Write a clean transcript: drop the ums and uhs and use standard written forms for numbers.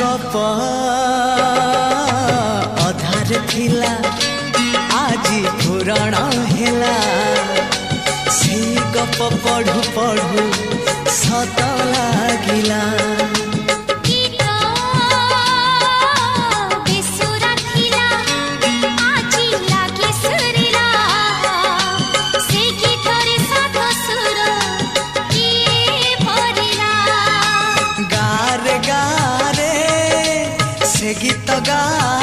गप अधार थिला आजी पुराण हेला से गप पढ़ु पढ़ु सत लागिला गीत गा